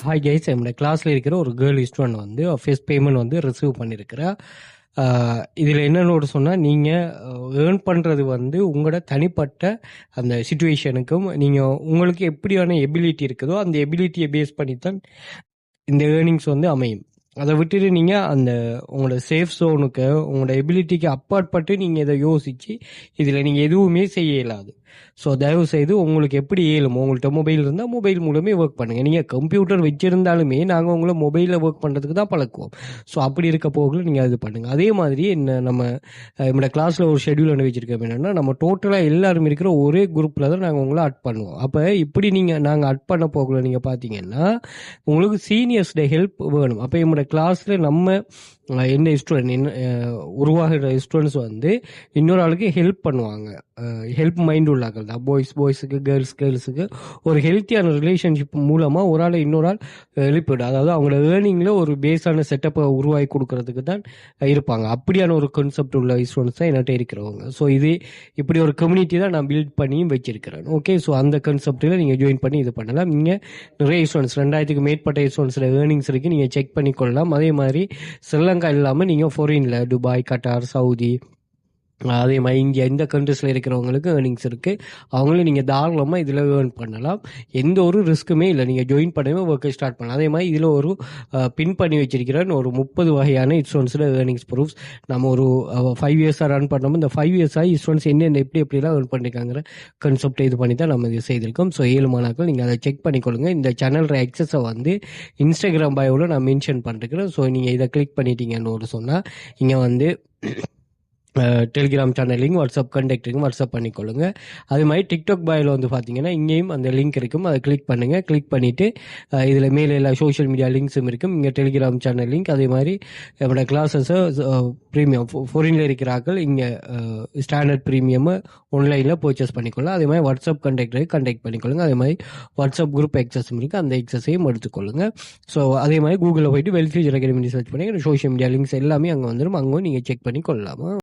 Hi guys, என்னோட கிளாஸில் இருக்கிற ஒரு கேர்ள் ஸ்டூடெண்ட் வந்து ஃபர்ஸ்ட் பேமெண்ட் வந்து ரிசீவ் பண்ணியிருக்கிறா. இதில் என்னென்னு சொன்னால், நீங்கள் ஏர்ன் பண்ணுறது வந்து உங்களோட தனிப்பட்ட அந்த சுச்சுவேஷனுக்கும் நீங்கள் உங்களுக்கு எப்படியான எபிலிட்டி இருக்குதோ அந்த எபிலிட்டியை பேஸ் பண்ணி தான் இந்த ஏர்னிங்ஸ் வந்து அமையும். அதை விட்டுட்டு நீங்கள் அந்த உங்களோட சேஃப் ஜோனுக்கு உங்களோட எபிலிட்டிக்கு அப்பாற்பட்டு நீங்கள் இதை யோசித்து இதில் நீங்கள் எதுவுமே செய்ய இயலாது. ஸோ தயவு செய்து உங்களுக்கு எப்படி இயலும், உங்கள்கிட்ட மொபைல் இருந்தால் மொபைல் மூலமே ஒர்க் பண்ணுங்கள். நீங்கள் கம்ப்யூட்டர் வச்சுருந்தாலுமே நாங்கள் உங்களை மொபைலில் ஒர்க் பண்ணுறதுக்கு தான் பழக்குவோம். ஸோ அப்படி இருக்க போகல நீங்கள் அது பண்ணுங்கள். அதே மாதிரி நம்மளோட கிளாஸில் ஒரு ஷெட்யூல் ஒன்று வச்சுருக்கோம். என்னென்னா, நம்ம டோட்டலாக எல்லாரும் இருக்கிற ஒரே குரூப்பில் தான் நாங்கள் உங்களை அட் பண்ணுவோம். அப்போ இப்படி நாங்கள் அட் பண்ண போகல நீங்கள் பார்த்தீங்கன்னா உங்களுக்கு சீனியர்ஸ்ட ஹெல்ப் வேணும். அப்போ என்னோட கிளாஸில் என்ன ஸ்டூடெண்ட் உருவாகிற ஸ்டூடெண்ட்ஸ் வந்து இன்னொரு ஆளுக்கு ஹெல்ப் பண்ணுவாங்க. ஹெல்ப் மைண்ட் உள்ளாக்கள் தான். பாய்ஸுக்கு கேர்ள்ஸுக்கு ஒரு ஹெல்த்தியான ரிலேஷன்ஷிப் மூலமாக ஒரு ஆள் இன்னொரு ஆள் எழுப்பிவிடும். அதாவது அவங்களோட ஏர்னிங்கில் ஒரு பேஸான செட்டப்பை உருவாக்கி கொடுக்கறதுக்கு தான் இருப்பாங்க. அப்படியான ஒரு கான்செப்ட் உள்ள ஸ்டூடெண்ட்ஸ் தான் என்கிட்ட இருக்கிறவங்க. ஸோ இப்படி ஒரு கம்யூனிட்டி தான் நான் பில்ட் பண்ணியும் வச்சிருக்கிறேன். ஓகே, ஸோ அந்த கான்செப்டில் நீங்கள் ஜாயின் பண்ணி இது பண்ணலாம். நீங்கள் நிறைய ஸ்டூடெண்ட்ஸ் 2000க்கு மேற்பட்ட ஸ்டூடெண்ட்ஸோட ஏர்னிங்ஸ் இருக்குது, நீங்கள் செக் பண்ணி கொள்ளலாம். அதே மாதிரி ஸ்ரீலங்கா இல்லாமல் நீங்கள் ஃபாரினில் துபாய், கட்டார், சவுதி, அதே மாதிரி இந்தியா, இந்த கண்ட்ரிஸில் இருக்கிறவங்களுக்கு ஏர்னிங்ஸ் இருக்குது. அவங்களும் நீங்கள் தாராளமாக இதில் ஏர்ன் பண்ணலாம். எந்த ஒரு ரிஸ்க்குமே இல்லை. நீங்கள் ஜாயின் பண்ணவே ஒர்க்கை ஸ்டார்ட் பண்ணலாம். அதே மாதிரி இதில் ஒரு பின் பண்ணி வச்சிருக்கிறேன் ஒரு 30 வகையான ஸ்டூடெண்ட்ஸில் ஏர்னிங்ஸ் ப்ரூஃப்ஸ். நம்ம ஒரு 5 இயர்ஸாக ரன் பண்ணோம். இந்த 5 இயர்ஸாக ஸ்டூடெண்ட்ஸ் என்னென்ன எப்படிலாம் ஏர்ன் பண்ணியிருக்காங்கிற கான்செப்டை இது பண்ணி தான் நம்ம இது செய்திருக்கோம். ஸோ 7 மாணாக்கள் நீங்கள் அதை செக் பண்ணிக்கொள்ளுங்க. இந்த சேனல் ஆக்சஸை வந்து இன்ஸ்டாகிராம் பயோவில் நான் மென்ஷன் பண்ணிருக்கிறேன். ஸோ நீங்கள் இதை கிளிக் பண்ணிட்டீங்கன்னு சொன்னால் இங்கே வந்து Telegram channel link, WhatsApp contact link WhatsApp பண்ணிக்கொள்ளுங்க. அது மாதிரி டிக்டாக் பாயில் வந்து பார்த்தீங்கன்னா இங்கேயும் அந்த லிங்க் இருக்கும். அதை கிளிக் பண்ணுங்கள். கிளிக் பண்ணிவிட்டு இதில் மேலே எல்லா சோஷியல் மீடியா லிங்க்ஸும் இருக்கும். இங்கே டெலிகிராம் சேனல் லிங்க், அதே மாதிரி என்னோட கிளாஸஸை ப்ரீமியம் ஃபாரினில் இருக்கிறார்கள் இங்கே ஸ்டாண்டர்ட் ப்ரீமியம் ஆன்லைனில் பர்ச்சேஸ் பண்ணிக்கொள்ளலாம். அதே மாதிரி வாட்ஸ்அப் கான்டாக்ட் பண்ணிக்கொள்ளுங்க. அதே மாதிரி வாட்ஸ்அப் குரூப் எக்ஸஸும் இருக்குது, அந்த எக்ஸஸையும் எடுத்துக்கொள்ளுங்க. ஸோ அதே மாதிரி கூகுளில் போய்ட்டு வெல்ஃபியூச்சர் அகாடமி சர்ச் பண்ணி சோஷியல் மீடியா லிங்க்ஸ் எல்லாமே அங்கே வந்துடும். அங்கே நீங்கள் செக் பண்ணி கொள்ளலாமா.